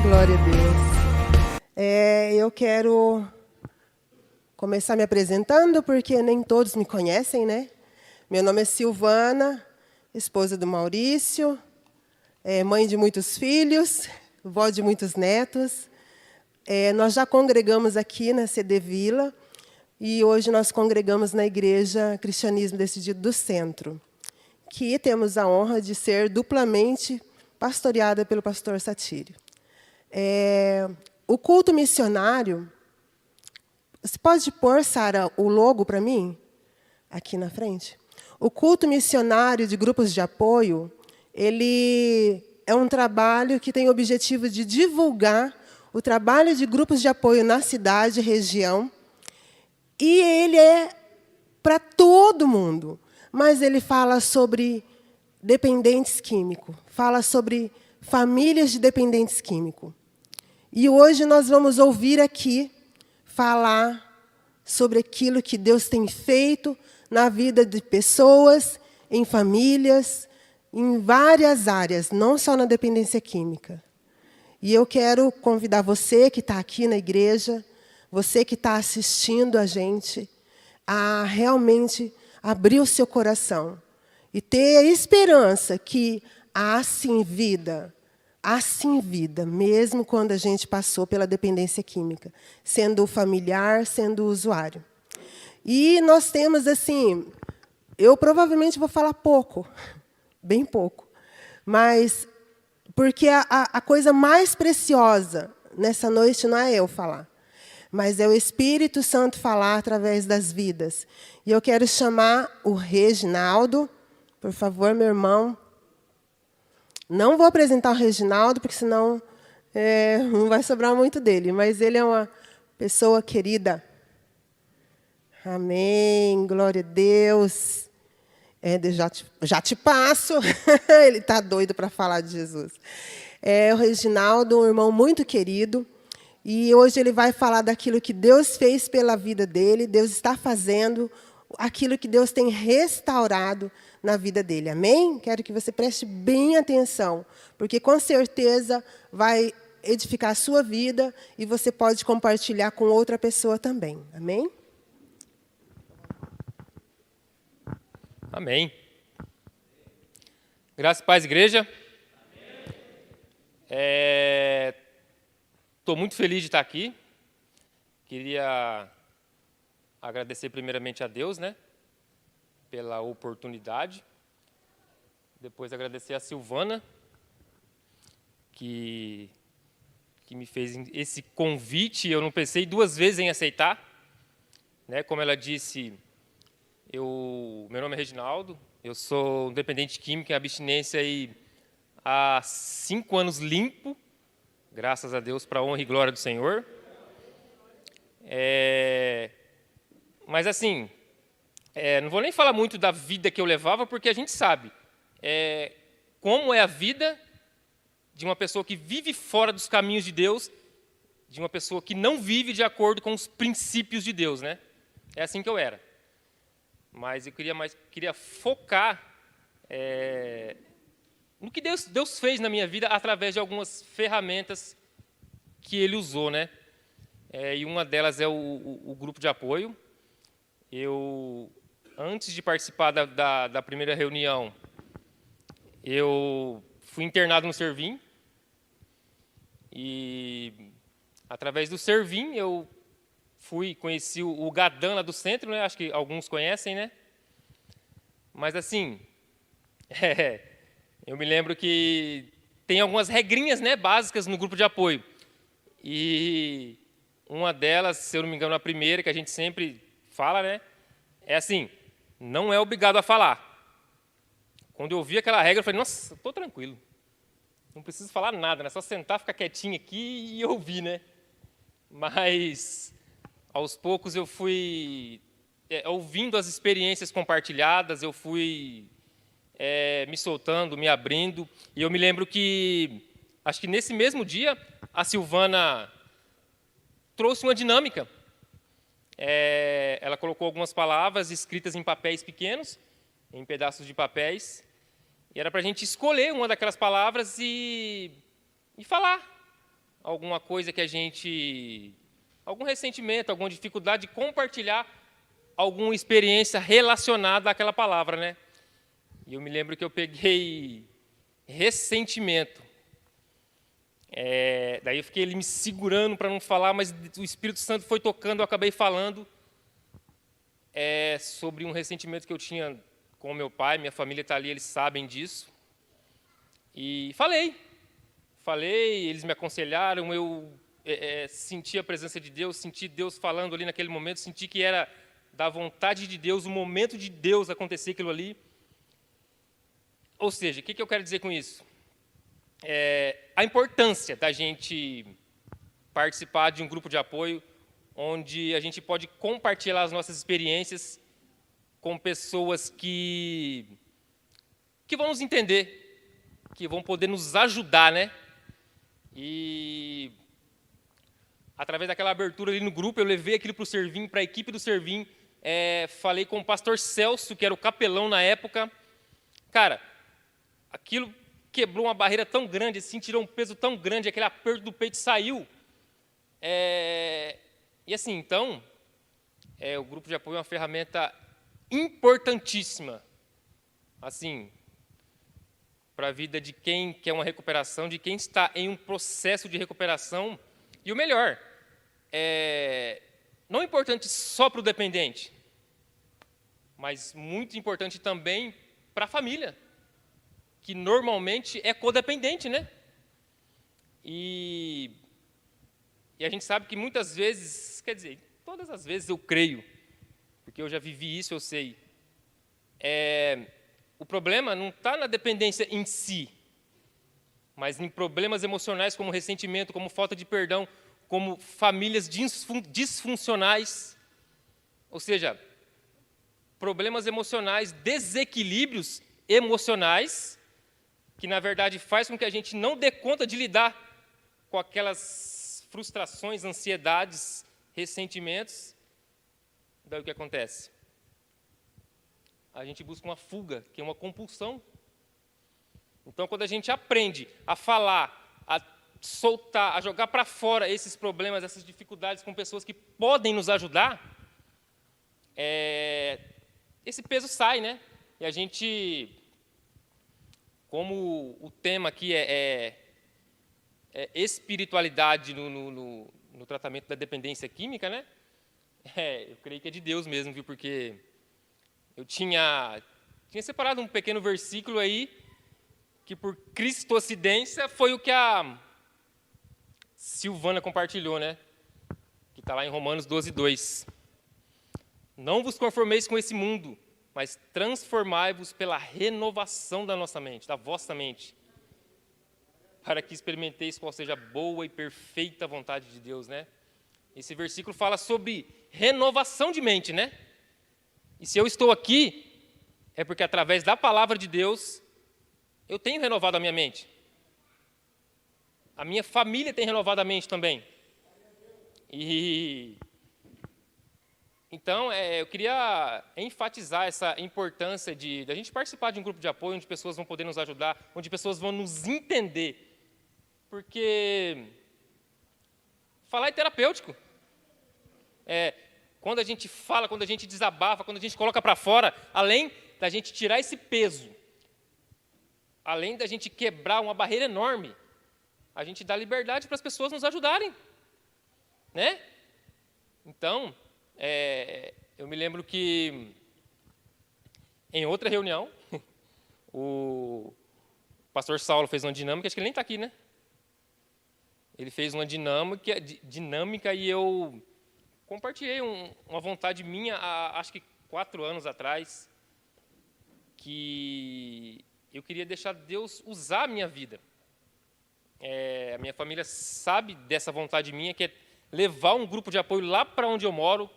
Glória a Deus. Eu quero começar me apresentando, porque nem todos me conhecem, né? Meu nome é Silvana, esposa do Maurício, mãe de muitos filhos, vó de muitos netos. Nós já congregamos aqui na CD Vila, e hoje nós congregamos na Igreja Cristianismo Decidido do Centro, que temos a honra de ser duplamente pastoreada pelo pastor Satírio. O culto missionário... Você pode pôr, Sara, o logo para mim? Aqui na frente. O culto missionário de grupos de apoio, ele é um trabalho que tem o objetivo de divulgar o trabalho de grupos de apoio na cidade e região. E ele é para todo mundo. Mas ele fala sobre dependentes químicos, fala sobre famílias de dependentes químicos. E hoje nós vamos ouvir aqui falar sobre aquilo que Deus tem feito na vida de pessoas, em famílias, em várias áreas, não só na dependência química. E eu quero convidar você que está aqui na igreja, você que está assistindo a gente, a realmente abrir o seu coração e ter a esperança que há sim vida, mesmo quando a gente passou pela dependência química, sendo familiar, sendo usuário. E nós temos, assim, eu provavelmente vou falar pouco, bem pouco, mas porque a coisa mais preciosa nessa noite não é eu falar, mas é o Espírito Santo falar através das vidas. E eu quero chamar o Reginaldo, por favor, meu irmão. Não vou apresentar o Reginaldo, porque senão não vai sobrar muito dele, mas ele é uma pessoa querida. Amém, glória a Deus. Já te passo. Ele está doido para falar de Jesus. O Reginaldo, um irmão muito querido, e hoje ele vai falar daquilo que Deus fez pela vida dele, Deus está fazendo, aquilo que Deus tem restaurado na vida dele. Amém? Quero que você preste bem atenção, porque com certeza vai edificar a sua vida e você pode compartilhar com outra pessoa também. Amém? Amém. Graças e paz, igreja. Estou muito feliz de estar aqui. Queria agradecer primeiramente a Deus, né, pela oportunidade. Depois agradecer a Silvana, que me fez esse convite. Eu não pensei duas vezes em aceitar, né? Como ela disse, meu nome é Reginaldo, eu sou um dependente químico em abstinência há 5 anos limpo, graças a Deus, para a honra e glória do Senhor. Mas assim, não vou nem falar muito da vida que eu levava, porque a gente sabe como é a vida de uma pessoa que vive fora dos caminhos de Deus, de uma pessoa que não vive de acordo com os princípios de Deus, né? É assim que eu era. Mas eu queria focar no que Deus fez na minha vida através de algumas ferramentas que Ele usou, né? E uma delas é o grupo de apoio. Antes de participar da primeira reunião, eu fui internado no Servim. E, através do Servim, eu conheci o Gadan lá do centro, né? Acho que alguns conhecem, né? Mas, assim, eu me lembro que tem algumas regrinhas, né, básicas no grupo de apoio. E uma delas, se eu não me engano, a primeira, que a gente sempre fala, né, é assim: não é obrigado a falar. Quando eu ouvi aquela regra, eu falei, nossa, estou tranquilo. Não preciso falar nada, né? Só sentar, ficar quietinho aqui e ouvir, né? Mas, aos poucos, eu fui ouvindo as experiências compartilhadas, eu fui me soltando, me abrindo. E eu me lembro que, acho que nesse mesmo dia, a Silvana trouxe uma dinâmica. Ela colocou algumas palavras escritas em papéis pequenos, em pedaços de papéis, e era para a gente escolher uma daquelas palavras e falar. alguma coisa que a gente... algum ressentimento, alguma dificuldade de compartilhar alguma experiência relacionada àquela palavra, né? E eu me lembro que eu peguei ressentimento. Daí eu fiquei ali me segurando para não falar, mas o Espírito Santo foi tocando, eu acabei falando sobre um ressentimento que eu tinha com meu pai, minha família está ali, eles sabem disso. E falei, eles me aconselharam, eu senti a presença de Deus, senti Deus falando ali naquele momento, senti que era da vontade de Deus, o momento de Deus acontecer aquilo ali. Ou seja, o que eu quero dizer com isso? A importância da gente participar de um grupo de apoio onde a gente pode compartilhar as nossas experiências com pessoas que vão nos entender, que vão poder nos ajudar, né? E através daquela abertura ali no grupo, eu levei aquilo para o Servim, para a equipe do Servim, falei com o pastor Celso, que era o capelão na época. Cara, aquilo quebrou uma barreira tão grande, assim, tirou um peso tão grande, aquele aperto do peito saiu. E assim, então, o grupo de apoio é uma ferramenta importantíssima, assim, para a vida de quem quer uma recuperação, de quem está em um processo de recuperação. E o melhor, não é importante só para o dependente, mas muito importante também para a família, que normalmente é codependente, né? E a gente sabe que muitas vezes, quer dizer, todas as vezes eu creio, porque eu já vivi isso, eu sei. O problema não está na dependência em si, mas em problemas emocionais como ressentimento, como falta de perdão, como famílias disfuncionais, ou seja, problemas emocionais, desequilíbrios emocionais, que na verdade faz com que a gente não dê conta de lidar com aquelas frustrações, ansiedades, ressentimentos. Daí o que acontece? A gente busca uma fuga, que é uma compulsão. Então, quando a gente aprende a falar, a soltar, a jogar para fora esses problemas, essas dificuldades com pessoas que podem nos ajudar, esse peso sai, né? E a gente, como o tema aqui é espiritualidade no tratamento da dependência química, né? Eu creio que é de Deus mesmo, viu? Porque eu tinha separado um pequeno versículo aí, que por cristocidência foi o que a Silvana compartilhou, né? Que está lá em Romanos 12:2. Não vos conformeis com esse mundo, mas transformai-vos pela renovação da nossa mente, da vossa mente, para que experimenteis qual seja a boa e perfeita vontade de Deus, né? Esse versículo fala sobre renovação de mente, né? E se eu estou aqui, é porque através da palavra de Deus, eu tenho renovado a minha mente. A minha família tem renovado a mente também. Então, eu queria enfatizar essa importância de a gente participar de um grupo de apoio, onde pessoas vão poder nos ajudar, onde pessoas vão nos entender. Porque falar é terapêutico. Quando a gente fala, quando a gente desabafa, quando a gente coloca para fora, além da gente tirar esse peso, além da gente quebrar uma barreira enorme, a gente dá liberdade para as pessoas nos ajudarem, né? Então, eu me lembro que em outra reunião, o pastor Saulo fez uma dinâmica, acho que ele nem está aqui, né? Ele fez uma dinâmica e eu compartilhei uma vontade minha, acho que 4 anos atrás, que eu queria deixar Deus usar a minha vida. A minha família sabe dessa vontade minha, que é levar um grupo de apoio lá para onde eu moro,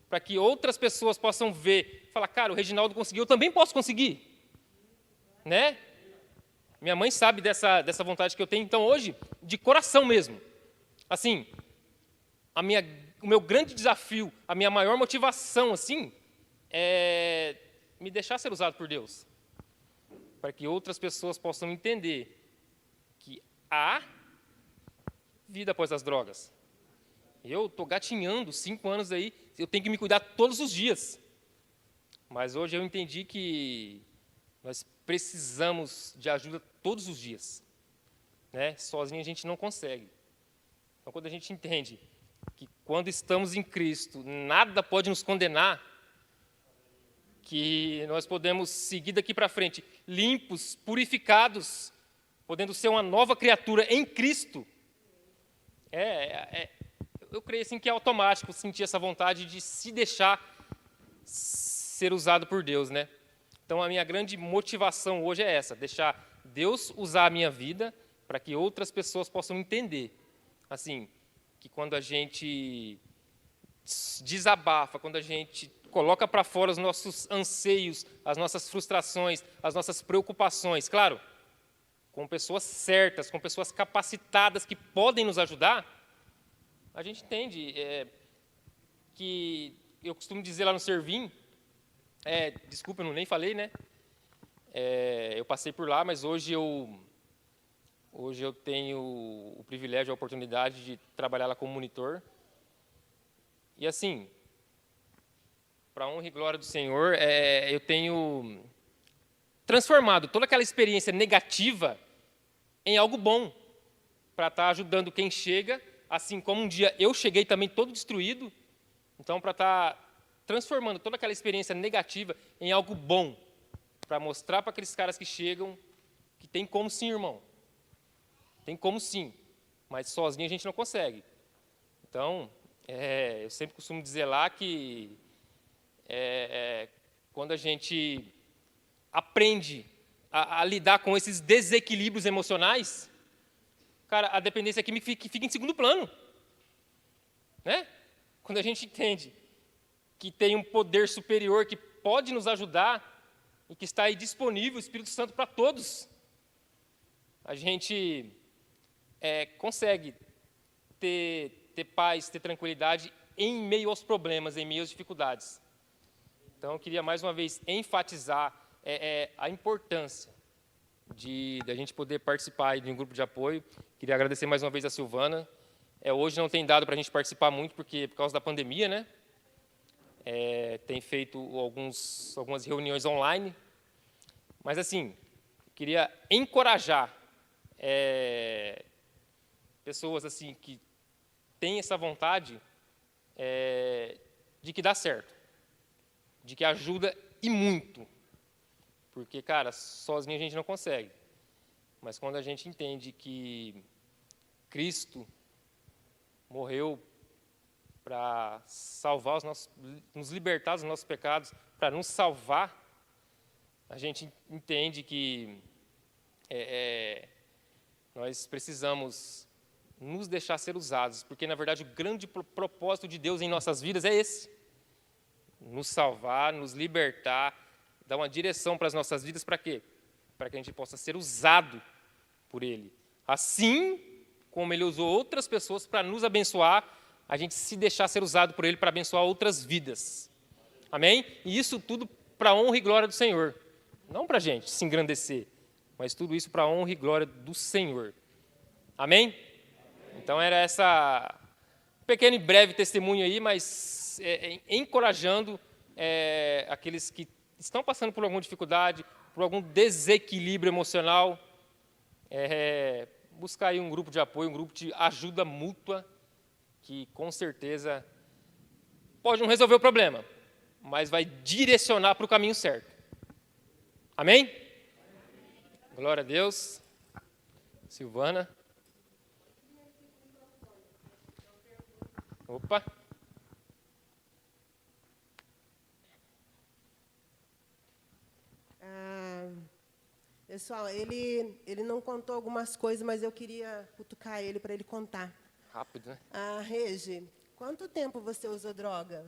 para que outras pessoas possam ver, falar, cara, o Reginaldo conseguiu, eu também posso conseguir. Né? Minha mãe sabe dessa vontade que eu tenho, então hoje, de coração mesmo. Assim, o meu grande desafio, a minha maior motivação, assim, é me deixar ser usado por Deus, para que outras pessoas possam entender que há vida após as drogas. Eu estou gatinhando 5 anos aí, eu tenho que me cuidar todos os dias. Mas hoje eu entendi que nós precisamos de ajuda todos os dias. Né? Sozinho a gente não consegue. Então, quando a gente entende que quando estamos em Cristo, nada pode nos condenar, que nós podemos seguir daqui para frente limpos, purificados, podendo ser uma nova criatura em Cristo, eu creio assim que é automático sentir essa vontade de se deixar ser usado por Deus, né? Então, a minha grande motivação hoje é essa, deixar Deus usar a minha vida para que outras pessoas possam entender, assim, que quando a gente desabafa, quando a gente coloca para fora os nossos anseios, as nossas frustrações, as nossas preocupações, claro, com pessoas certas, com pessoas capacitadas que podem nos ajudar, a gente entende que, eu costumo dizer lá no Servim, desculpa, eu nem falei, né? Eu passei por lá, mas hoje eu tenho o privilégio, a oportunidade de trabalhar lá como monitor. E assim, para a honra e glória do Senhor, eu tenho transformado toda aquela experiência negativa em algo bom, para estar ajudando quem chega, assim como um dia eu cheguei também todo destruído, então para estar transformando toda aquela experiência negativa em algo bom, para mostrar para aqueles caras que chegam que tem como sim, irmão. Tem como sim, mas sozinho a gente não consegue. Então, eu sempre costumo dizer lá que quando a gente aprende a lidar com esses desequilíbrios emocionais, cara, a dependência química fica em segundo plano. Né? Quando a gente entende que tem um poder superior que pode nos ajudar e que está aí disponível, o Espírito Santo, para todos, a gente consegue ter paz, ter tranquilidade em meio aos problemas, em meio às dificuldades. Então, eu queria mais uma vez enfatizar a importância da gente poder participar de um grupo de apoio. Queria agradecer mais uma vez a Silvana. Hoje não tem dado para a gente participar muito, porque por causa da pandemia, né? Tem feito algumas reuniões online. Mas, assim, queria encorajar pessoas assim que têm essa vontade de que dá certo, de que ajuda e muito, porque, cara, sozinho a gente não consegue, mas quando a gente entende que Cristo morreu para salvar nos libertar dos nossos pecados, para nos salvar, a gente entende que nós precisamos nos deixar ser usados, porque, na verdade, o grande propósito de Deus em nossas vidas é esse: nos salvar, nos libertar, dar uma direção para as nossas vidas, para quê? Para que a gente possa ser usado por Ele. Assim como Ele usou outras pessoas para nos abençoar, a gente se deixar ser usado por Ele para abençoar outras vidas. Amém? E isso tudo para a honra e glória do Senhor. Não para a gente se engrandecer, mas tudo isso para a honra e glória do Senhor. Amém? Então, era essa pequeno e breve testemunho aí, mas encorajando aqueles que estão passando por alguma dificuldade, por algum desequilíbrio emocional, buscar aí um grupo de apoio, um grupo de ajuda mútua, que com certeza pode não resolver o problema, mas vai direcionar para o caminho certo. Amém? Glória a Deus. Silvana. Opa. Pessoal, ele não contou algumas coisas, mas eu queria cutucar ele para ele contar. Rápido, né? Regi, quanto tempo você usou droga?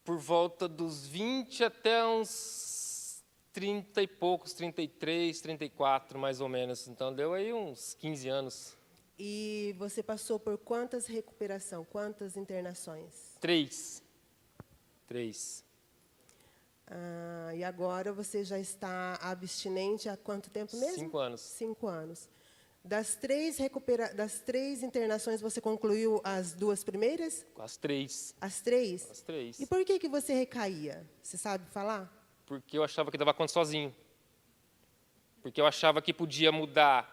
Por volta dos 20 até uns 30 e poucos, 33, 34, mais ou menos. Então, deu aí uns 15 anos. E você passou por quantas recuperações, quantas internações? 3. E agora você já está abstinente há quanto tempo mesmo? 5 anos. 5 anos. Das três internações, você concluiu as 2 primeiras? As 3. As 3? As 3. E por que você recaía? Você sabe falar? Porque eu achava que dava conta sozinho. Porque eu achava que podia mudar,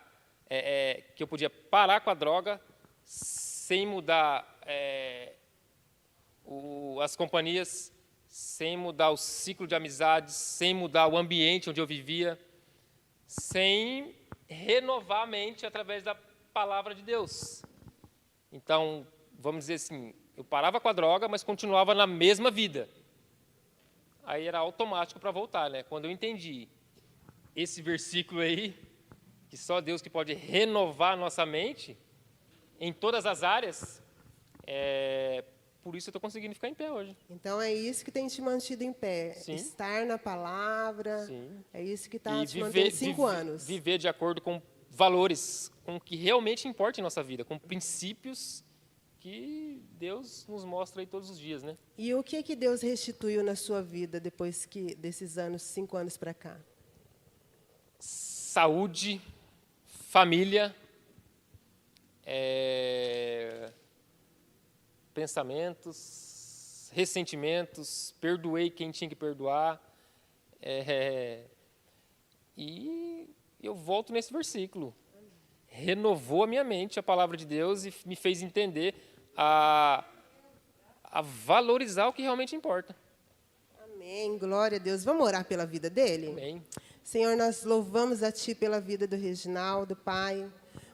que eu podia parar com a droga sem mudar as companhias, sem mudar o ciclo de amizades, sem mudar o ambiente onde eu vivia, sem renovar a mente através da palavra de Deus. Então, vamos dizer assim, eu parava com a droga, mas continuava na mesma vida. Aí era automático para voltar, né? Quando eu entendi esse versículo aí, que só Deus que pode renovar a nossa mente em todas as áreas, por isso eu estou conseguindo ficar em pé hoje. Então é isso que tem te mantido em pé. Sim. Estar na palavra. Sim. É isso que está te mantendo 5 anos. Viver de acordo com valores, com o que realmente importa em nossa vida, com princípios que Deus nos mostra aí todos os dias, né? E o que Deus restituiu na sua vida depois desses 5 anos para cá? Saúde, família, pensamentos, ressentimentos, perdoei quem tinha que perdoar. E eu volto nesse versículo. Renovou a minha mente a palavra de Deus e me fez entender a valorizar o que realmente importa. Amém, glória a Deus. Vamos orar pela vida dele? Amém. Senhor, nós louvamos a Ti pela vida do Reginaldo, Pai.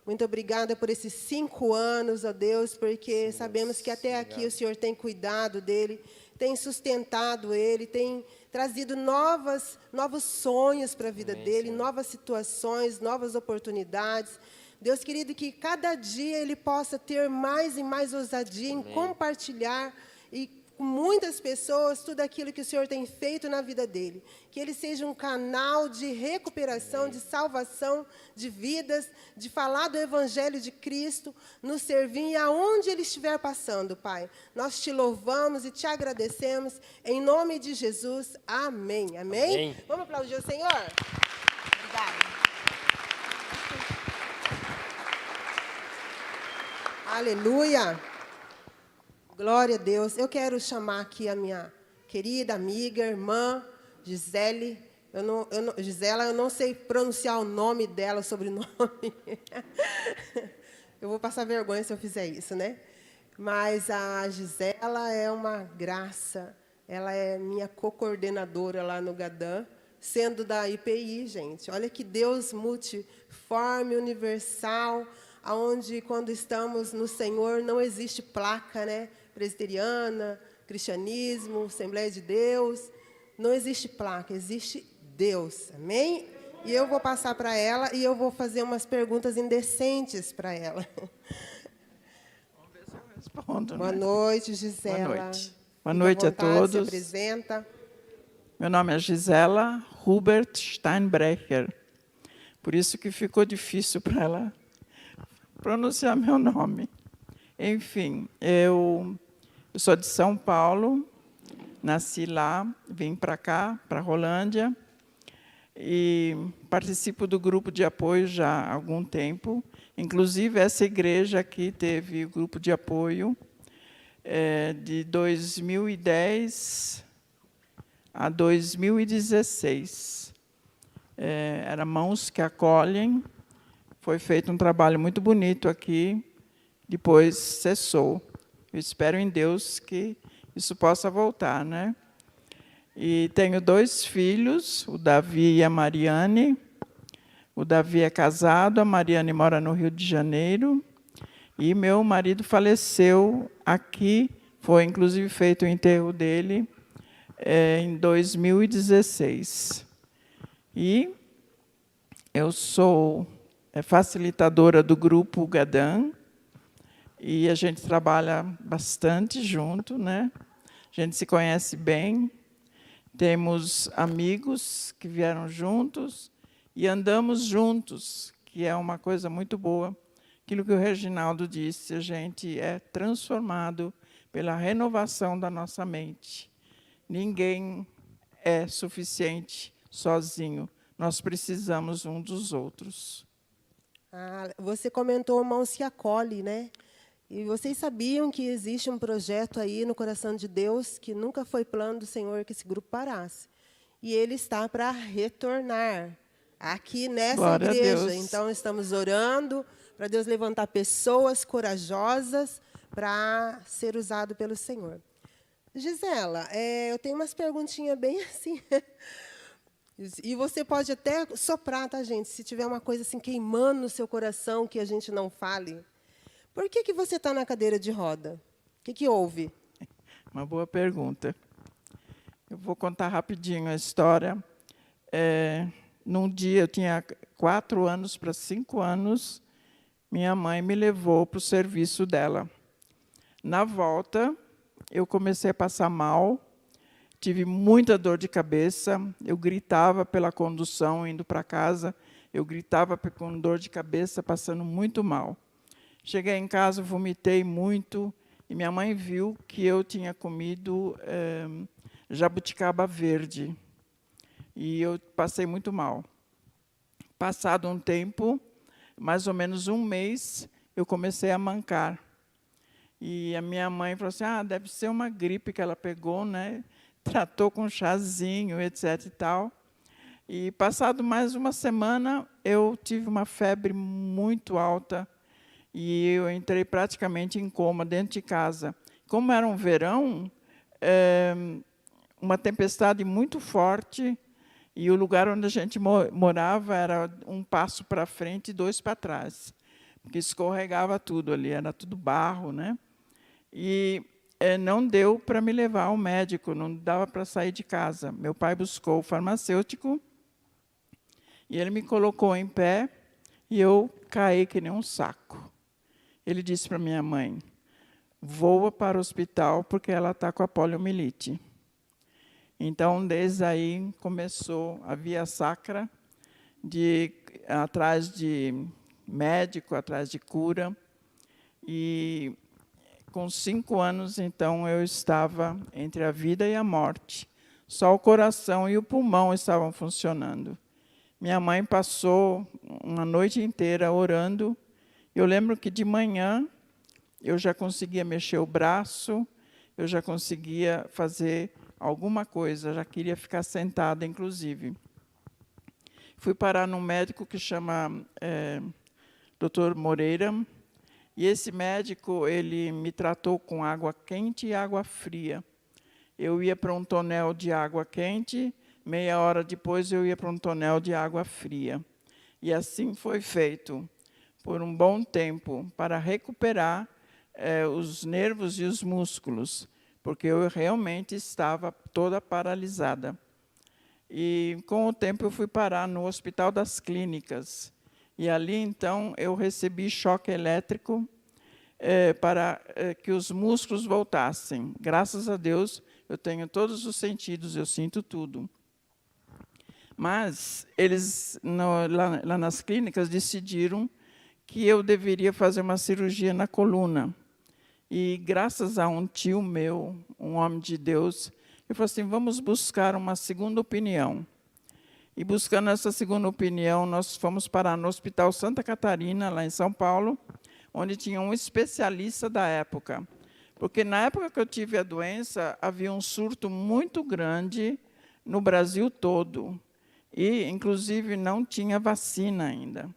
Muito obrigada por esses 5 anos, ó Deus, porque sabemos que até aqui o Senhor tem cuidado dele, tem sustentado ele, tem trazido novos sonhos para a vida dele, Senhor. novas situações, novas oportunidades. Deus querido, que cada dia ele possa ter mais e mais ousadia em compartilhar e com muitas pessoas tudo aquilo que o Senhor tem feito na vida dele. Que ele seja um canal de recuperação, de salvação de vidas, de falar do Evangelho de Cristo, nos servir e aonde ele estiver passando, Pai. Nós te louvamos e te agradecemos. Em nome de Jesus, amém. Amém? Amém. Vamos aplaudir o Senhor? Obrigada. Aleluia. Glória a Deus. Eu quero chamar aqui a minha querida amiga, irmã, Gisele. Gisela, eu não sei pronunciar o nome dela, o sobrenome. Eu vou passar vergonha se eu fizer isso, né? Mas a Gisela é uma graça. Ela é minha co-coordenadora lá no GADAM, sendo da IPI, gente. Olha que Deus multiforme, universal, onde, quando estamos no Senhor, não existe placa, né? Presbiteriana, cristianismo, Assembleia de Deus. Não existe placa, existe Deus. Amém? E eu vou passar para ela e eu vou fazer umas perguntas indecentes para ela. Vamos ver se eu respondo. Boa noite, Gisela. Boa noite. Boa noite a todos. Se apresenta. Meu nome é Gisela Hubert Steinbrecher. Por isso que ficou difícil para ela pronunciar meu nome. Enfim, eu sou de São Paulo, nasci lá, vim para cá, para a Rolândia, e participo do grupo de apoio já há algum tempo. Inclusive, essa igreja aqui teve o grupo de apoio de 2010 a 2016. Era Mãos que Acolhem. Foi feito um trabalho muito bonito aqui, depois cessou. Eu espero em Deus que isso possa voltar, né? E tenho 2 filhos, o Davi e a Mariane. O Davi é casado, a Mariane mora no Rio de Janeiro. E meu marido faleceu aqui, foi inclusive feito o enterro dele em 2016. E eu sou facilitadora do grupo GADAM, e a gente trabalha bastante junto, né? A gente se conhece bem, temos amigos que vieram juntos e andamos juntos, que é uma coisa muito boa. Aquilo que o Reginaldo disse, a gente é transformado pela renovação da nossa mente. Ninguém é suficiente sozinho, nós precisamos um dos outros. Ah, você comentou Mãos que Acolhe, né? E vocês sabiam que existe um projeto aí no coração de Deus que nunca foi plano do Senhor que esse grupo parasse. E ele está para retornar aqui nessa Glória a igreja. Deus. Então, estamos orando para Deus levantar pessoas corajosas para ser usado pelo Senhor. Gisela, eu tenho umas perguntinhas bem assim. E você pode até soprar, tá, gente? Se tiver uma coisa assim queimando no seu coração que a gente não fale. Por que você está na cadeira de roda? O que houve? Uma boa pergunta. Eu vou contar rapidinho a história. Num dia, eu tinha 4 anos para 5 anos, minha mãe me levou para o serviço dela. Na volta, eu comecei a passar mal, tive muita dor de cabeça, eu gritava pela condução indo para casa, eu gritava com dor de cabeça, passando muito mal. Cheguei em casa, vomitei muito, e minha mãe viu que eu tinha comido jabuticaba verde. E eu passei muito mal. Passado um tempo, mais ou menos um mês, eu comecei a mancar. E a minha mãe falou assim, deve ser uma gripe que ela pegou, né? Tratou com chazinho, etc. e tal. E passado mais uma semana, eu tive uma febre muito alta, e eu entrei praticamente em coma dentro de casa. Como era um verão, uma tempestade muito forte, e o lugar onde a gente morava era um passo para frente e 2 para trás, porque escorregava tudo ali, era tudo barro, né? E não deu para me levar ao médico, não dava para sair de casa. Meu pai buscou o farmacêutico, e ele me colocou em pé, e eu caí que nem um saco. Ele disse para minha mãe, voa para o hospital, porque ela está com a poliomielite. Então, desde aí, começou a via sacra, atrás de médico, atrás de cura. E, com 5 anos, então, eu estava entre a vida e a morte. Só o coração e o pulmão estavam funcionando. Minha mãe passou uma noite inteira orando. Eu lembro que, de manhã, eu já conseguia mexer o braço, eu já conseguia fazer alguma coisa, já queria ficar sentada, inclusive. Fui parar num médico que chama Dr. Moreira, e esse médico ele me tratou com água quente e água fria. Eu ia para um tonel de água quente, meia hora depois eu ia para um tonel de água fria. E assim foi feito, por um bom tempo, para recuperar os nervos e os músculos, porque eu realmente estava toda paralisada. E, com o tempo, eu fui parar no Hospital das Clínicas. E ali, então, eu recebi choque elétrico para que os músculos voltassem. Graças a Deus, eu tenho todos os sentidos, eu sinto tudo. Mas eles, lá nas clínicas, decidiram que eu deveria fazer uma cirurgia na coluna. E, graças a um tio meu, um homem de Deus, eu falei assim, vamos buscar uma segunda opinião. E, buscando essa segunda opinião, nós fomos parar no Hospital Santa Catarina, lá em São Paulo, onde tinha um especialista da época. Porque, na época que eu tive a doença, havia um surto muito grande no Brasil todo. E, inclusive, não tinha vacina ainda.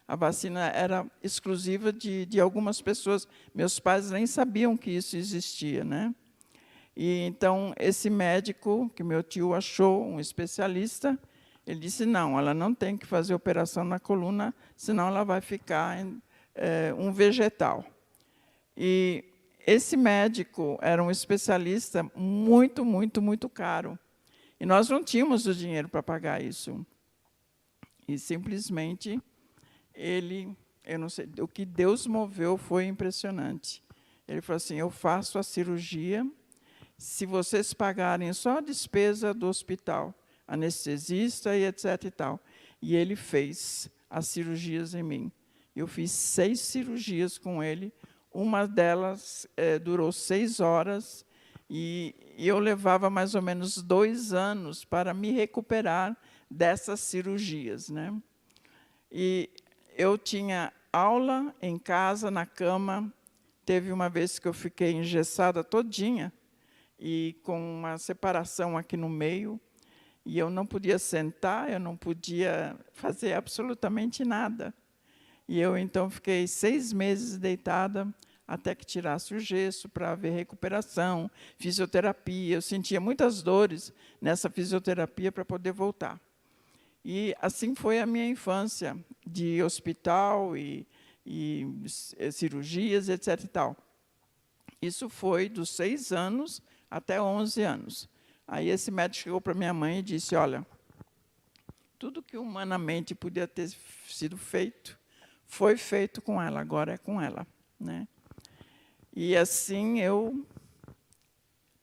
A vacina era exclusiva de algumas pessoas. Meus pais nem sabiam que isso existia, né? E, então, esse médico, que meu tio achou, um especialista, ele disse, não, ela não tem que fazer operação na coluna, senão ela vai ficar um vegetal. E esse médico era um especialista muito, muito, muito caro. E nós não tínhamos o dinheiro para pagar isso. E, simplesmente, eu não sei, o que Deus moveu foi impressionante. Ele falou assim, eu faço a cirurgia, se vocês pagarem só a despesa do hospital, anestesista e etc. e tal. E ele fez as cirurgias em mim. Eu fiz 6 cirurgias com ele, uma delas durou 6 horas, e eu levava mais ou menos 2 anos para me recuperar dessas cirurgias, né? E eu tinha aula em casa, na cama. Teve uma vez que eu fiquei engessada todinha, e com uma separação aqui no meio, e eu não podia sentar, eu não podia fazer absolutamente nada. E eu, então, fiquei 6 meses deitada, até que tirasse o gesso para haver recuperação, fisioterapia. Eu sentia muitas dores nessa fisioterapia para poder voltar. E assim foi a minha infância, de hospital e cirurgias, etc. E tal. Isso foi dos 6 anos até 11 anos. Aí esse médico chegou para minha mãe e disse, olha, tudo que humanamente podia ter sido feito, foi feito com ela, agora é com ela, né? E assim eu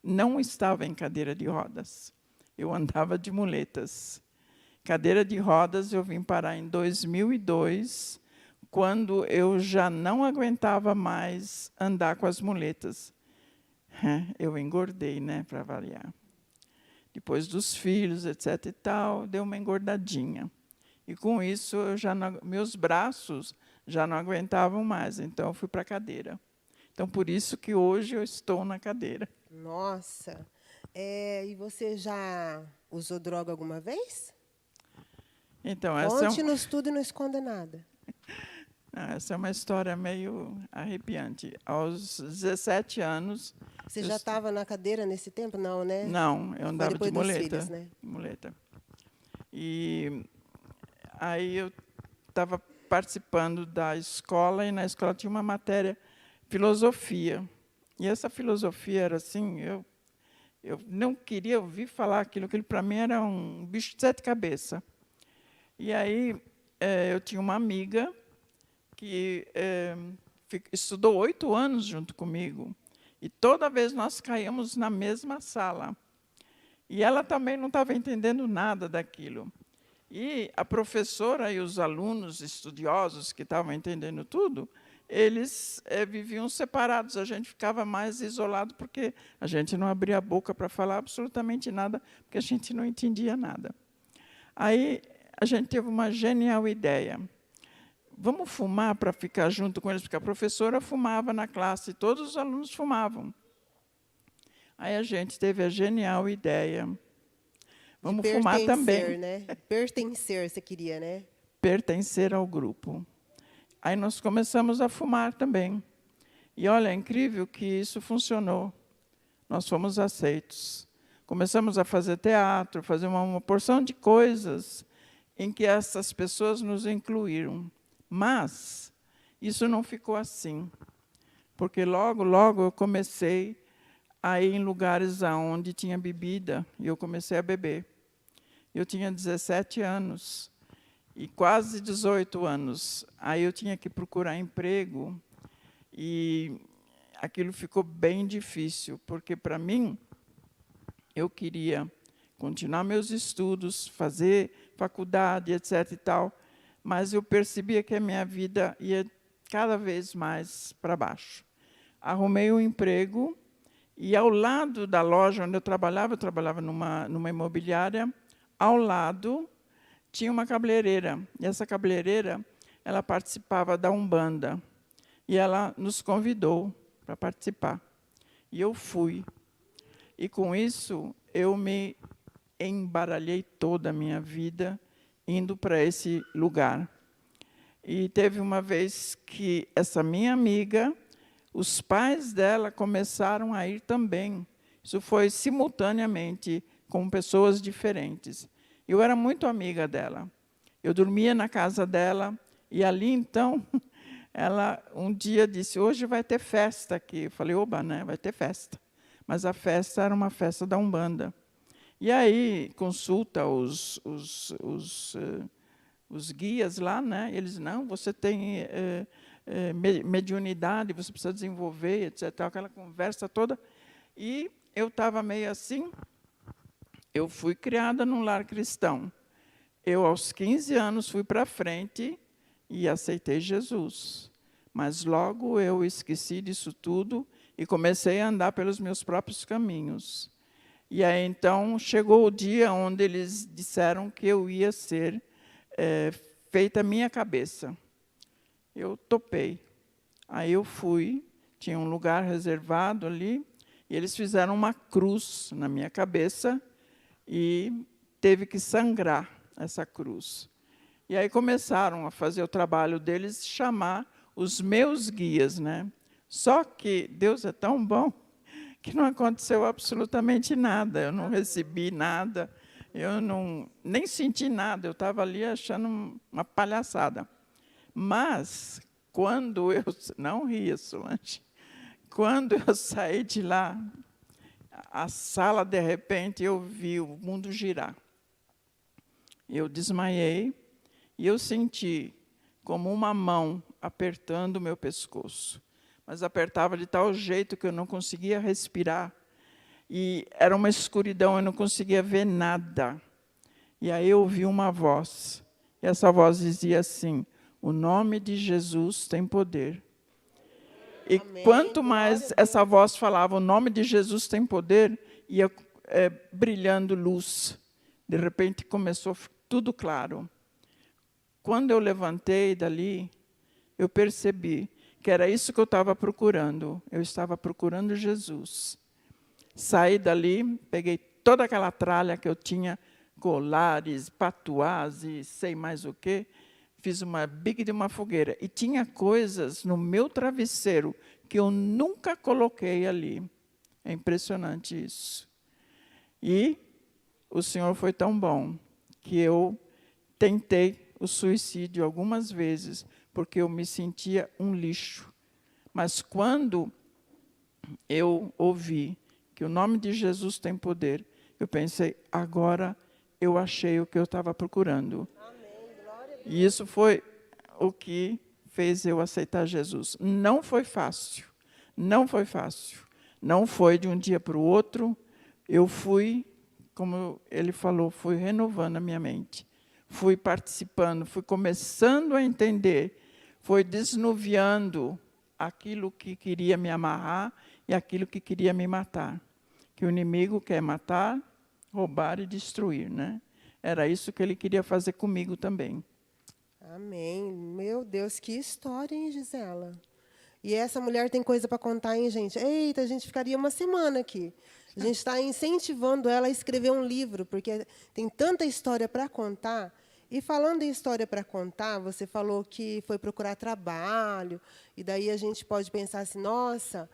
não estava em cadeira de rodas, eu andava de muletas. Cadeira de rodas eu vim parar em 2002, quando eu já não aguentava mais andar com as muletas. Eu engordei, né, para variar. Depois dos filhos, etc. e tal, deu uma engordadinha. E com isso, meus braços já não aguentavam mais, então eu fui para a cadeira. Então, por isso que hoje eu estou na cadeira. Nossa! E você já usou droga alguma vez? Então, Conte-nos tudo e não esconda nada. Essa é uma história meio arrepiante. Aos 17 anos... Você já estava na cadeira nesse tempo? Não, né? Não, eu andava de muleta. Filhos, né? Muleta. E aí eu estava participando da escola, e na escola tinha uma matéria, filosofia. E essa filosofia era assim, eu não queria ouvir falar aquilo para mim era um bicho de 7 cabeças. E aí eu tinha uma amiga que estudou 8 anos junto comigo, e toda vez nós caíamos na mesma sala. E ela também não estava entendendo nada daquilo. E a professora e os alunos estudiosos que estavam entendendo tudo, eles viviam separados, a gente ficava mais isolado, porque a gente não abria a boca para falar absolutamente nada, porque a gente não entendia nada. Aí a gente teve uma genial ideia. Vamos fumar para ficar junto com eles, porque a professora fumava na classe, e todos os alunos fumavam. Aí a gente teve a genial ideia. Vamos fumar também. Né? Pertencer, você queria, né? Pertencer ao grupo. Aí nós começamos a fumar também. E olha, é incrível que isso funcionou. Nós fomos aceitos. Começamos a fazer teatro, fazer uma porção de coisas em que essas pessoas nos incluíram. Mas isso não ficou assim, porque logo, logo eu comecei a ir em lugares onde tinha bebida, e eu comecei a beber. Eu tinha 17 anos, e quase 18 anos. Aí eu tinha que procurar emprego, e aquilo ficou bem difícil, porque, para mim, eu queria continuar meus estudos, fazer faculdade, etc. e tal, mas eu percebia que a minha vida ia cada vez mais para baixo. Arrumei um emprego, e ao lado da loja onde eu trabalhava numa imobiliária, ao lado tinha uma cabeleireira. E essa cabeleireira, ela participava da Umbanda, e ela nos convidou para participar. E eu fui. E, com isso, eu me embaralhei toda a minha vida indo para esse lugar. E teve uma vez que essa minha amiga, os pais dela começaram a ir também. Isso foi simultaneamente, com pessoas diferentes. Eu era muito amiga dela. Eu dormia na casa dela, e ali, então, ela um dia disse, hoje vai ter festa aqui. Eu falei, oba, né? Vai ter festa. Mas a festa era uma festa da Umbanda. E aí, consulta os guias lá, né? Eles, não, você tem mediunidade, você precisa desenvolver, etc. Aquela conversa toda. E eu estava meio assim. Eu fui criada num lar cristão. Eu, aos 15 anos, fui para frente e aceitei Jesus. Mas logo eu esqueci disso tudo e comecei a andar pelos meus próprios caminhos. E aí, então, chegou o dia onde eles disseram que eu ia ser feita a minha cabeça. Eu topei. Aí eu fui, tinha um lugar reservado ali, e eles fizeram uma cruz na minha cabeça e teve que sangrar essa cruz. E aí começaram a fazer o trabalho deles, chamar os meus guias, né? Só que Deus é tão bom que não aconteceu absolutamente nada. Eu não recebi nada, eu nem senti nada. Eu estava ali achando uma palhaçada. Mas quando eu não ria, Solange, quando eu saí de lá, a sala de repente eu vi o mundo girar. Eu desmaiei e eu senti como uma mão apertando o meu pescoço. Mas apertava de tal jeito que eu não conseguia respirar. E era uma escuridão, eu não conseguia ver nada. E aí eu ouvi uma voz. E essa voz dizia assim: o nome de Jesus tem poder. E Amém. quanto mais essa voz falava, o nome de Jesus tem poder, ia brilhando luz. De repente começou tudo claro. Quando eu levantei dali, eu percebi que era isso que eu estava procurando. Eu estava procurando Jesus. Saí dali, peguei toda aquela tralha que eu tinha, colares, patuás e sei mais o quê, fiz uma big de uma fogueira. E tinha coisas no meu travesseiro que eu nunca coloquei ali. É impressionante isso. E o Senhor foi tão bom que eu tentei o suicídio algumas vezes, porque eu me sentia um lixo. Mas quando eu ouvi que o nome de Jesus tem poder, eu pensei, agora eu achei o que eu estava procurando. E isso foi o que fez eu aceitar Jesus. Não foi fácil, não foi fácil. Não foi de um dia para o outro. Eu fui, como ele falou, fui renovando a minha mente. Fui participando, fui começando a entender, fui desnuviando aquilo que queria me amarrar e aquilo que queria me matar. Que o inimigo quer matar, roubar e destruir, né? Era isso que ele queria fazer comigo também. Amém. Meu Deus, que história, hein, Gisela? E essa mulher tem coisa para contar, hein, gente? Eita, a gente ficaria uma semana aqui. A gente está incentivando ela a escrever um livro, porque tem tanta história para contar. E falando em história para contar, você falou que foi procurar trabalho, e daí a gente pode pensar assim, nossa,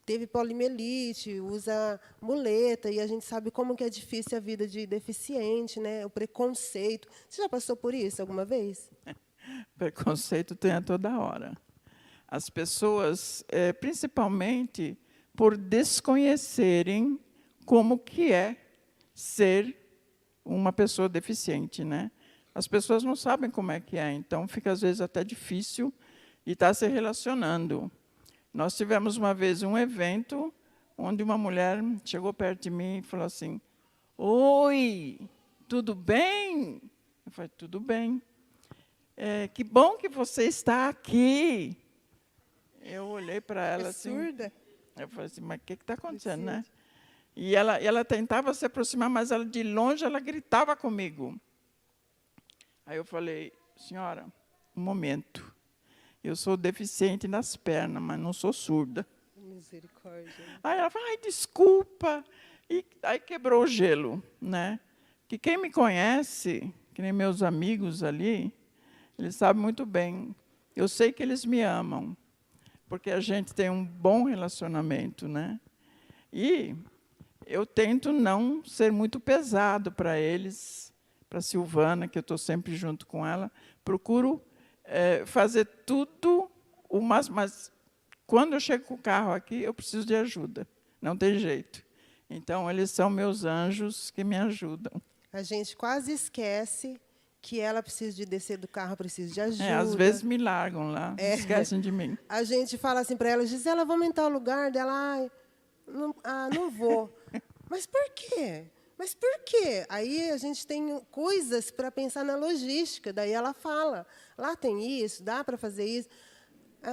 teve poliomielite, usa muleta, e a gente sabe como que é difícil a vida de deficiente, né? O preconceito. Você já passou por isso alguma vez? Preconceito tem a toda hora. As pessoas, principalmente por desconhecerem como que é ser uma pessoa deficiente, né? As pessoas não sabem como é que é, então fica às vezes até difícil de estar se relacionando. Nós tivemos uma vez um evento onde uma mulher chegou perto de mim e falou assim: oi, tudo bem? Eu falei, tudo bem. Que bom que você está aqui. Eu olhei para ela assim. Surda? Eu falei assim, mas o que está acontecendo, né? E ela tentava se aproximar, mas ela, de longe ela gritava comigo. Aí eu falei, senhora, um momento. Eu sou deficiente nas pernas, mas não sou surda. Misericórdia. Aí ela falou, ai, desculpa. E aí quebrou o gelo, né? Que quem me conhece, que nem meus amigos ali, eles sabem muito bem. Eu sei que eles me amam, porque a gente tem um bom relacionamento, né? E eu tento não ser muito pesado para eles, para a Silvana, que eu estou sempre junto com ela. Procuro fazer tudo o máximo, mas quando eu chego com o carro aqui, eu preciso de ajuda, não tem jeito. Então, eles são meus anjos que me ajudam. A gente quase esquece que ela precisa de descer do carro, precisa de ajuda. Às vezes me largam lá, esquecem de mim. A gente fala assim para ela, Gisela, vamos em tal lugar? Dela, não vou. Mas por quê? Mas por quê? Aí a gente tem coisas para pensar na logística. Daí ela fala, lá tem isso, dá para fazer isso.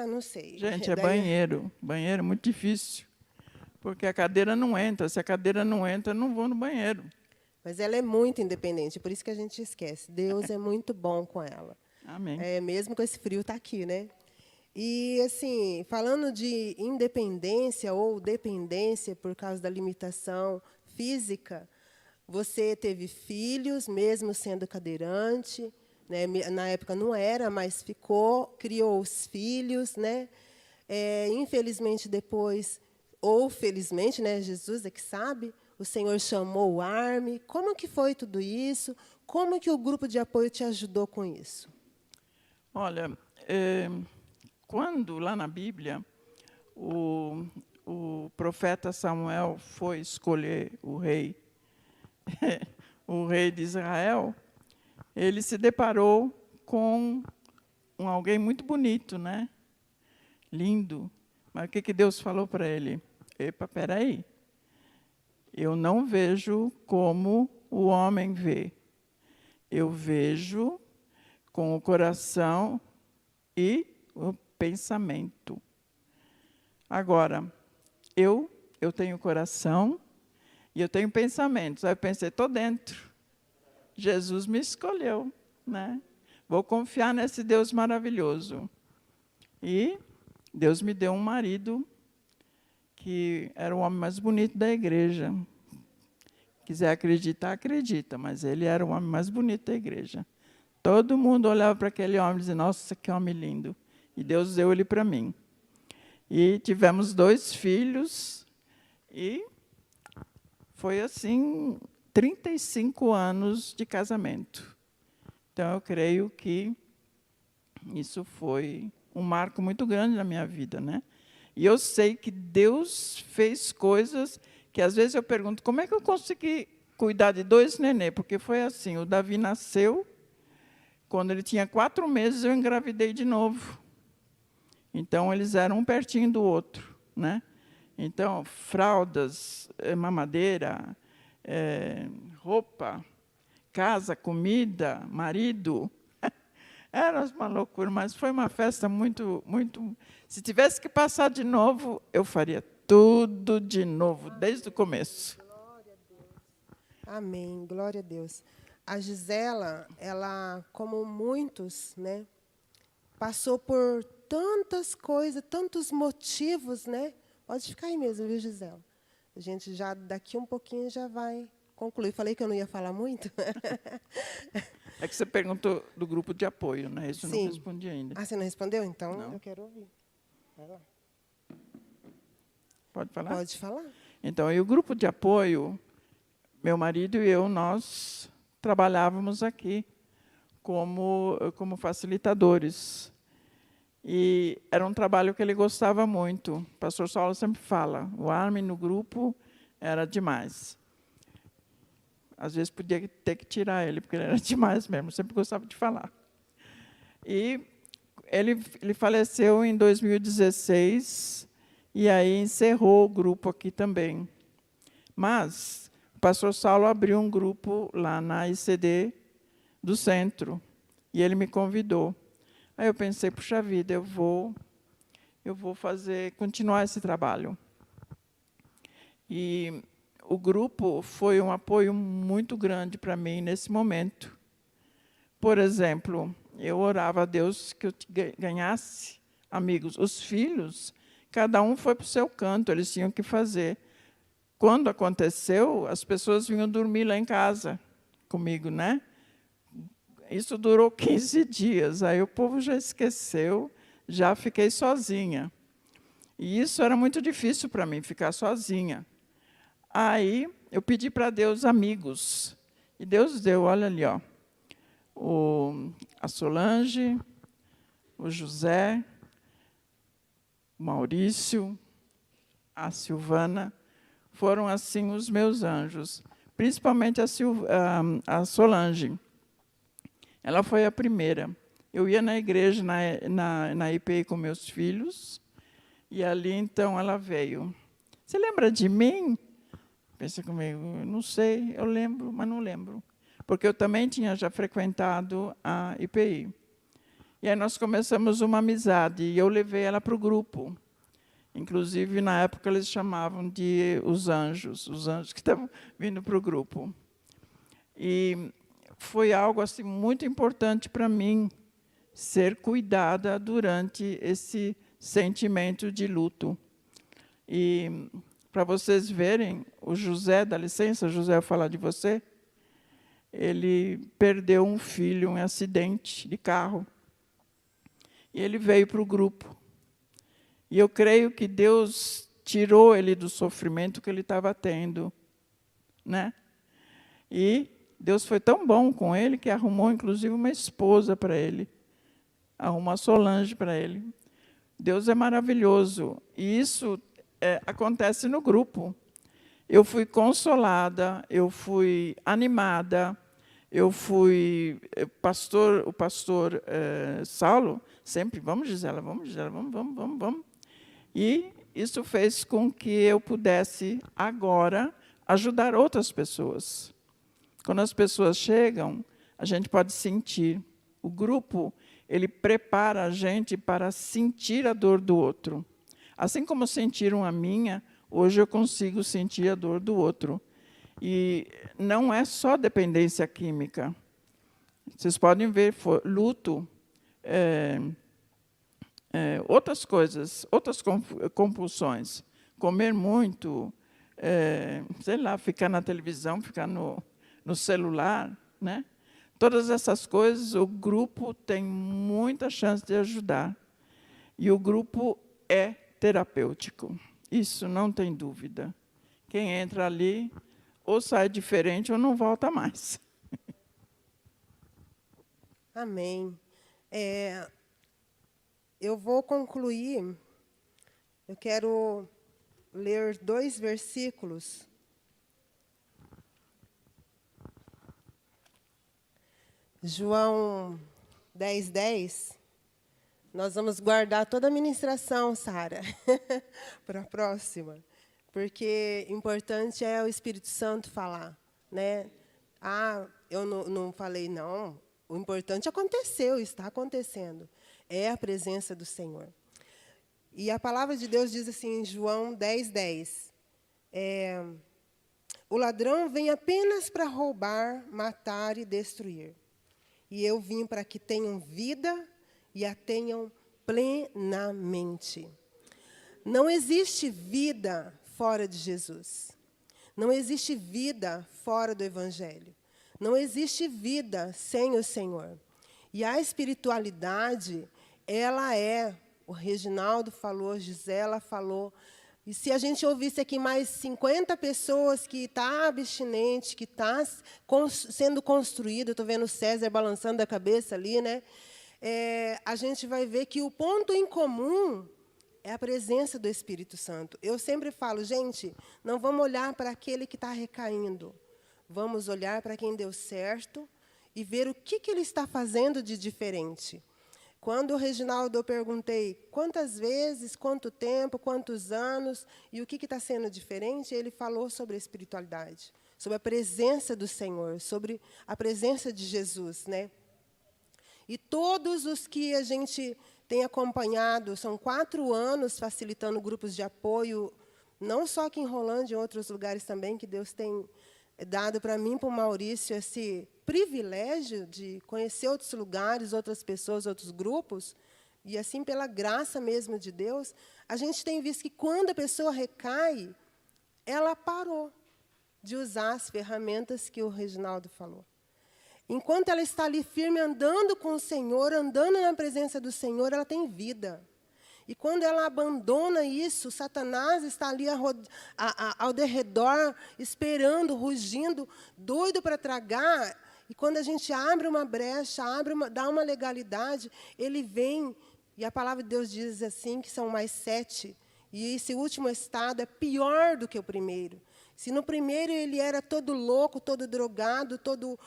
Não sei. Gente, banheiro. Banheiro é muito difícil. Porque a cadeira não entra. Se a cadeira não entra, eu não vou no banheiro. Mas ela é muito independente, por isso que a gente esquece. Deus é muito bom com ela. Amém. Mesmo com esse frio, está aqui, né? E, assim, falando de independência ou dependência por causa da limitação física, você teve filhos, mesmo sendo cadeirante, né? Na época não era, mas ficou, criou os filhos, né? Infelizmente, depois, ou felizmente, né? Jesus é que sabe, o Senhor chamou o ARME. Como que foi tudo isso? Como que o grupo de apoio te ajudou com isso? Olha, quando, lá na Bíblia, o profeta Samuel foi escolher o rei, o rei de Israel, ele se deparou com alguém muito bonito, né? Lindo. Mas o que Deus falou para ele? Epa, peraí. Eu não vejo como o homem vê. Eu vejo com o coração e o pensamento. Agora, eu tenho coração e eu tenho pensamentos. Aí eu pensei, estou dentro. Jesus me escolheu, né? Vou confiar nesse Deus maravilhoso. E Deus me deu um marido que era o homem mais bonito da igreja. Quiser acreditar, acredita, mas ele era o homem mais bonito da igreja. Todo mundo olhava para aquele homem e dizia, nossa, que homem lindo. E Deus deu ele para mim. E tivemos 2 filhos, e foi assim, 35 anos de casamento. Então, eu creio que isso foi um marco muito grande na minha vida, né? E eu sei que Deus fez coisas que, às vezes, eu pergunto, como é que eu consegui cuidar de 2 nenê? Porque foi assim, o Davi nasceu, quando ele tinha 4 meses, eu engravidei de novo. Então, eles eram um pertinho do outro, né? Então, fraldas, mamadeira, roupa, casa, comida, marido. Era uma loucura, mas foi uma festa muito, muito... Se tivesse que passar de novo, eu faria tudo de novo, desde o começo. Glória a Deus. Amém, glória a Deus. A Gisela, ela, como muitos, né, passou por tantas coisas, tantos motivos, né? Pode ficar aí mesmo, viu, Gisela? A gente já, daqui um pouquinho, já vai concluir. Falei que eu não ia falar muito? É que você perguntou do grupo de apoio, né? Isso eu Sim. não respondi ainda. Ah, você não respondeu? Então, Não. eu quero ouvir. Vai lá. Pode falar? Pode falar. Então, e o grupo de apoio, meu marido e eu, nós trabalhávamos aqui como facilitadores. E era um trabalho que ele gostava muito. O pastor Saulo sempre fala, o ARME no grupo era demais. Às vezes podia ter que tirar ele, porque ele era demais mesmo, sempre gostava de falar. E ele faleceu em 2016, e aí encerrou o grupo aqui também. Mas o pastor Saulo abriu um grupo lá na ICD do centro, e ele me convidou. Aí eu pensei, puxa vida, eu vou continuar esse trabalho. E o grupo foi um apoio muito grande para mim nesse momento. Por exemplo, eu orava a Deus que eu ganhasse amigos. Os filhos, cada um foi para o seu canto, eles tinham que fazer. Quando aconteceu, as pessoas vinham dormir lá em casa comigo, né? Isso durou 15 dias, aí o povo já esqueceu, já fiquei sozinha. E isso era muito difícil para mim, ficar sozinha. Aí eu pedi para Deus amigos, e Deus deu, olha ali, ó, a Solange, o José, o Maurício, a Silvana, foram assim os meus anjos, principalmente a Solange. Ela foi a primeira. Eu ia na igreja, na IPI com meus filhos, e ali, então, ela veio. Você lembra de mim? Pensa comigo, não sei, eu lembro, mas não lembro. Porque eu também tinha já frequentado a IPI. E aí nós começamos uma amizade, e eu levei ela para o grupo. Inclusive, na época, eles chamavam de os anjos que estavam vindo para o grupo. E foi algo assim muito importante para mim, ser cuidada durante esse sentimento de luto. E, para vocês verem, o José, dá licença, José, eu falar de você, ele perdeu um filho em um acidente de carro. E ele veio para o grupo. E eu creio que Deus tirou ele do sofrimento que ele estava tendo, né? E Deus foi tão bom com ele que arrumou, inclusive, uma esposa para ele. Arrumou a Solange para ele. Deus é maravilhoso. E isso acontece no grupo. Eu fui consolada, eu fui animada, eu fui... o pastor Saulo, sempre, vamos, Gisela, vamos. E isso fez com que eu pudesse, agora, ajudar outras pessoas. Quando as pessoas chegam, a gente pode sentir. O grupo, ele prepara a gente para sentir a dor do outro. Assim como sentiram a minha, hoje eu consigo sentir a dor do outro. E não é só dependência química. Vocês podem ver, luto, outras coisas, outras compulsões. Comer muito, sei lá, ficar na televisão, ficar no celular, né? Todas essas coisas, o grupo tem muita chance de ajudar. E o grupo é terapêutico. Isso não tem dúvida. Quem entra ali, ou sai diferente, ou não volta mais. Amém. Eu vou concluir. Eu quero ler 2 versículos. João 10:10. Nós vamos guardar toda a ministração, Sara, para a próxima, porque importante é o Espírito Santo falar, né? Eu não falei, não. O importante aconteceu, está acontecendo. É a presença do Senhor. E a palavra de Deus diz assim, em João 10:10. O ladrão vem apenas para roubar, matar e destruir. E eu vim para que tenham vida e a tenham plenamente. Não existe vida fora de Jesus. Não existe vida fora do Evangelho. Não existe vida sem o Senhor. E a espiritualidade, ela o Reginaldo falou, a Gisela falou, e se a gente ouvisse aqui mais 50 pessoas que estão abstinentes, que está sendo construído, estou vendo o César balançando a cabeça ali, né? A gente vai ver que o ponto em comum é a presença do Espírito Santo. Eu sempre falo, gente, não vamos olhar para aquele que está recaindo. Vamos olhar para quem deu certo e ver o que ele está fazendo de diferente. Quando o Reginaldo, eu perguntei quantas vezes, quanto tempo, quantos anos, e o que está sendo diferente, ele falou sobre a espiritualidade, sobre a presença do Senhor, sobre a presença de Jesus, né? E todos os que a gente tem acompanhado, são 4 anos facilitando grupos de apoio, não só aqui em Rolândia, em outros lugares também, que Deus tem dado para mim, para o Maurício, esse privilégio de conhecer outros lugares, outras pessoas, outros grupos, e assim, pela graça mesmo de Deus, a gente tem visto que, quando a pessoa recai, ela parou de usar as ferramentas que o Reginaldo falou. Enquanto ela está ali firme, andando com o Senhor, andando na presença do Senhor, ela tem vida. E quando ela abandona isso, Satanás está ali ao derredor, esperando, rugindo, doido para tragar. E quando a gente abre uma brecha, dá uma legalidade, ele vem. E a palavra de Deus diz assim, que são mais 7. E esse último estado é pior do que o primeiro. Se no primeiro ele era todo louco, todo drogado, todo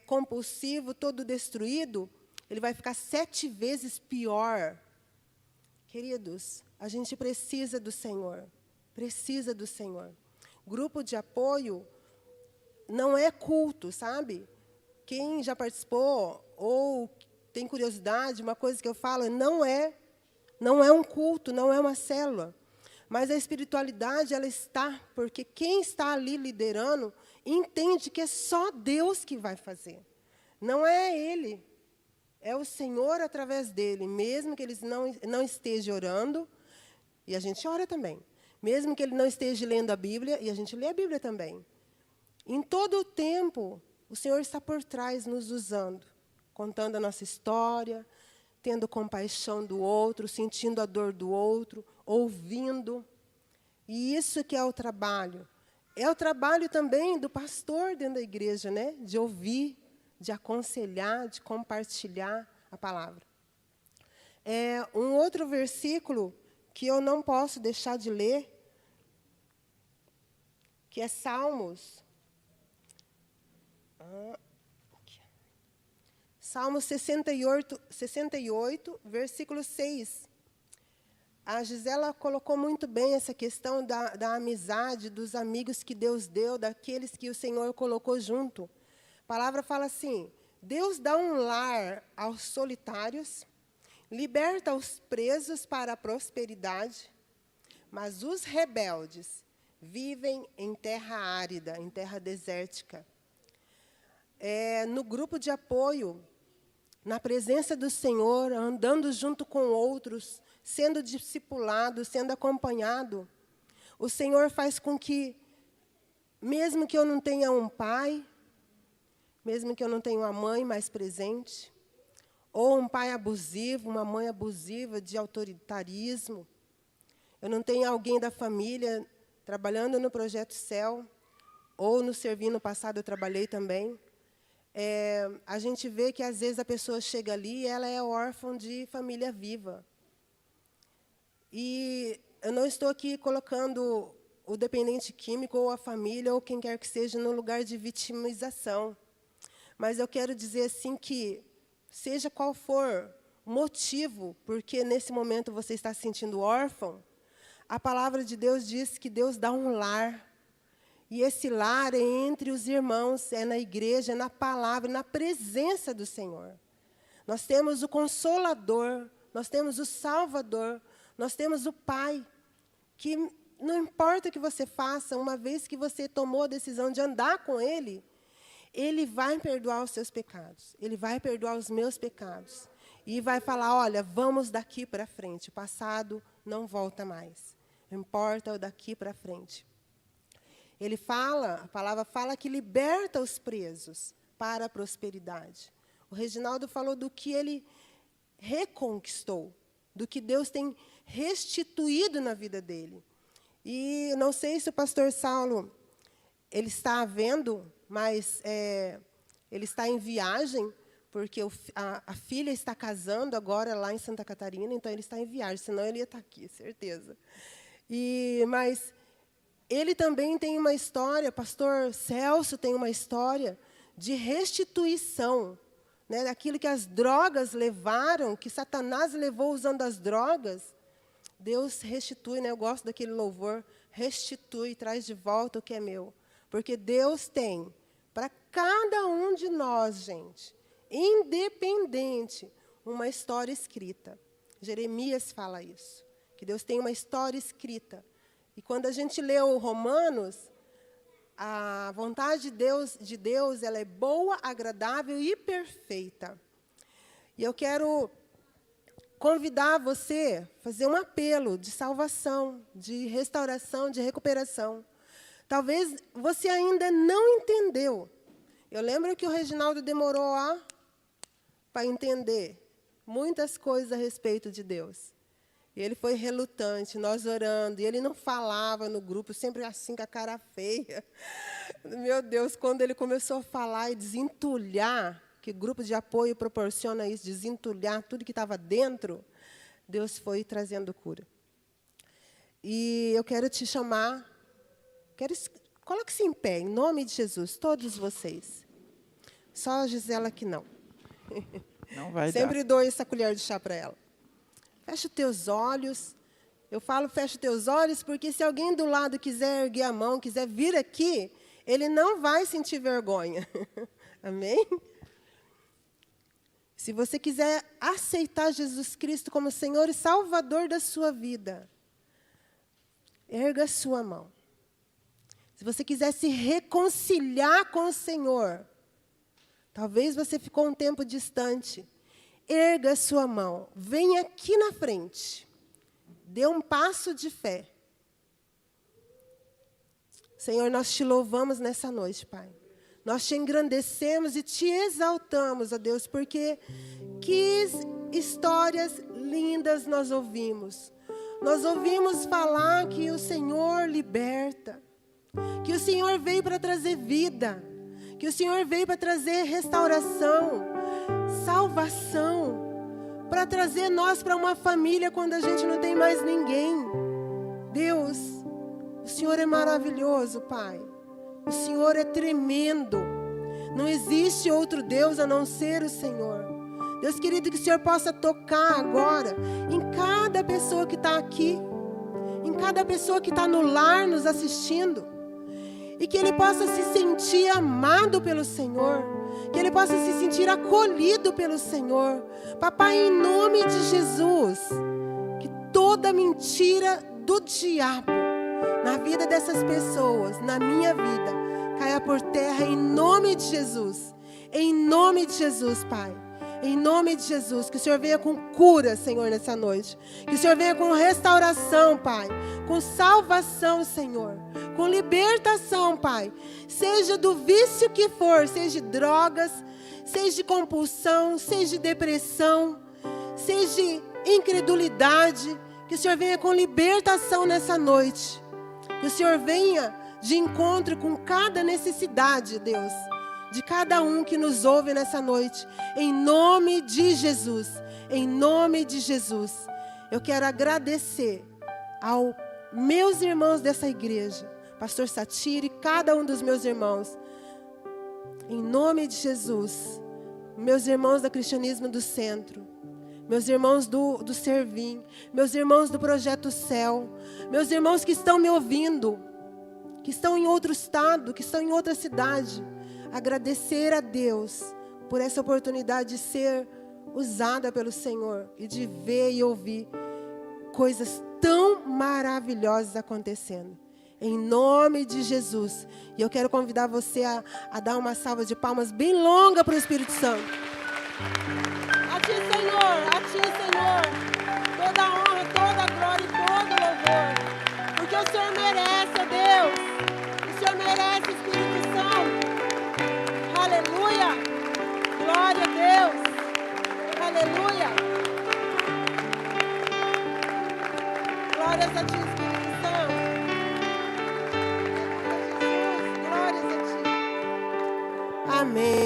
compulsivo, todo destruído, ele vai ficar 7 vezes pior. Queridos, a gente precisa do Senhor. Precisa do Senhor. Grupo de apoio não é culto, sabe? Quem já participou ou tem curiosidade, uma coisa que eu falo, não é um culto, não é uma célula. Mas a espiritualidade, ela está, porque quem está ali liderando entende que é só Deus que vai fazer. Não é ele. É o Senhor através dele, mesmo que eles não estejam orando, e a gente ora também. Mesmo que ele não esteja lendo a Bíblia, e a gente lê a Bíblia também. Em todo o tempo, o Senhor está por trás, nos usando, contando a nossa história, tendo compaixão do outro, sentindo a dor do outro, ouvindo. E isso que é o trabalho. É o trabalho também do pastor dentro da igreja, né? De ouvir, de aconselhar, de compartilhar a palavra. Um outro versículo que eu não posso deixar de ler, que é Salmos. Salmos 68, versículo 6. A Gisela colocou muito bem essa questão da amizade, dos amigos que Deus deu, daqueles que o Senhor colocou junto. A palavra fala assim: Deus dá um lar aos solitários, liberta os presos para a prosperidade, mas os rebeldes vivem em terra árida, em terra desértica. No grupo de apoio, na presença do Senhor, andando junto com outros, sendo discipulado, sendo acompanhado, o Senhor faz com que, mesmo que eu não tenha um pai, mesmo que eu não tenha uma mãe mais presente, ou um pai abusivo, uma mãe abusiva de autoritarismo, eu não tenho alguém da família trabalhando no Projeto Céu, ou no Servir no passado eu trabalhei também, a gente vê que, às vezes, a pessoa chega ali e ela é órfã de família viva. E eu não estou aqui colocando o dependente químico ou a família ou quem quer que seja no lugar de vitimização. Mas eu quero dizer assim que, seja qual for o motivo porque nesse momento você está se sentindo órfão, a palavra de Deus diz que Deus dá um lar. E esse lar é entre os irmãos, é na igreja, é na palavra, na presença do Senhor. Nós temos o Consolador, nós temos o Salvador, nós temos o Pai, que não importa o que você faça, uma vez que você tomou a decisão de andar com Ele, Ele vai perdoar os seus pecados, Ele vai perdoar os meus pecados. E vai falar, olha, vamos daqui para frente, o passado não volta mais. Não importa o daqui para frente. Ele fala, a palavra fala que liberta os presos para a prosperidade. O Reginaldo falou do que ele reconquistou, do que Deus tem restituído na vida dele. E não sei se o pastor Saulo ele está vendo, mas ele está em viagem, porque a filha está casando agora lá em Santa Catarina, então ele está em viagem, senão ele ia estar aqui, certeza. Mas ele também tem uma história, pastor Celso tem uma história de restituição, né, daquilo que as drogas levaram, que Satanás levou usando as drogas. Deus restitui, né, eu gosto daquele louvor, restitui, traz de volta o que é meu. Porque Deus tem para cada um de nós, gente, independente, uma história escrita. Jeremias fala isso, que Deus tem uma história escrita. E quando a gente lê o Romanos, a vontade de Deus ela é boa, agradável e perfeita. E eu quero convidar você a fazer um apelo de salvação, de restauração, de recuperação. Talvez você ainda não entendeu. Eu lembro que o Reginaldo demorou para entender muitas coisas a respeito de Deus. E ele foi relutante, nós orando, e ele não falava no grupo, sempre assim, com a cara feia. Meu Deus, quando ele começou a falar e desentulhar, que grupo de apoio proporciona isso, desentulhar tudo que estava dentro, Deus foi trazendo cura. E eu quero te chamar, coloque-se em pé, em nome de Jesus, todos vocês. Só a Gisela que não. Não vai Sempre dou essa colher de chá para ela. Fecha os teus olhos. Eu falo, fecha os teus olhos, porque se alguém do lado quiser erguer a mão, quiser vir aqui, ele não vai sentir vergonha. Amém? Se você quiser aceitar Jesus Cristo como Senhor e Salvador da sua vida, erga a sua mão. Se você quiser se reconciliar com o Senhor, talvez você ficou um tempo distante, erga sua mão, vem aqui na frente, dê um passo de fé. Senhor, nós te louvamos nessa noite, Pai. Nós te engrandecemos e te exaltamos, ó Deus, porque que histórias lindas nós ouvimos. Nós ouvimos falar que o Senhor liberta, que o Senhor veio para trazer vida, que o Senhor veio para trazer restauração, salvação, para trazer nós para uma família quando a gente não tem mais ninguém. Deus, o Senhor é maravilhoso, Pai. O Senhor é tremendo. Não existe outro Deus a não ser o Senhor. Deus querido, que o Senhor possa tocar agora em cada pessoa que está aqui, em cada pessoa que está no lar nos assistindo, e que ele possa se sentir amado pelo Senhor, que ele possa se sentir acolhido pelo Senhor. Papai, em nome de Jesus, que toda mentira do diabo na vida dessas pessoas, na minha vida, caia por terra em nome de Jesus. Em nome de Jesus, Pai. Em nome de Jesus, que o Senhor venha com cura, Senhor, nessa noite. Que o Senhor venha com restauração, Pai. Com salvação, Senhor. Com libertação, Pai. Seja do vício que for, seja de drogas, seja de compulsão, seja de depressão, seja de incredulidade. Que o Senhor venha com libertação nessa noite. Que o Senhor venha de encontro com cada necessidade, Deus, de cada um que nos ouve nessa noite, em nome de Jesus, em nome de Jesus. Eu quero agradecer aos meus irmãos dessa igreja, pastor Satiri, cada um dos meus irmãos, em nome de Jesus, meus irmãos do Cristianismo do Centro, meus irmãos do Servim, meus irmãos do Projeto Céu, meus irmãos que estão me ouvindo, que estão em outro estado, que estão em outra cidade, agradecer a Deus por essa oportunidade de ser usada pelo Senhor e de ver e ouvir coisas tão maravilhosas acontecendo. Em nome de Jesus. E eu quero convidar você a dar uma salva de palmas bem longa para o Espírito Santo. A Ti, Senhor, a Ti, Senhor, toda a honra, toda a glória e todo o louvor. Porque o Senhor merece, ó Deus. O Senhor merece, Espírito Santo. Aleluia! Glória a Deus! Aleluia! Glórias a Ti, Espírito Santo! Glórias a Ti! Amém!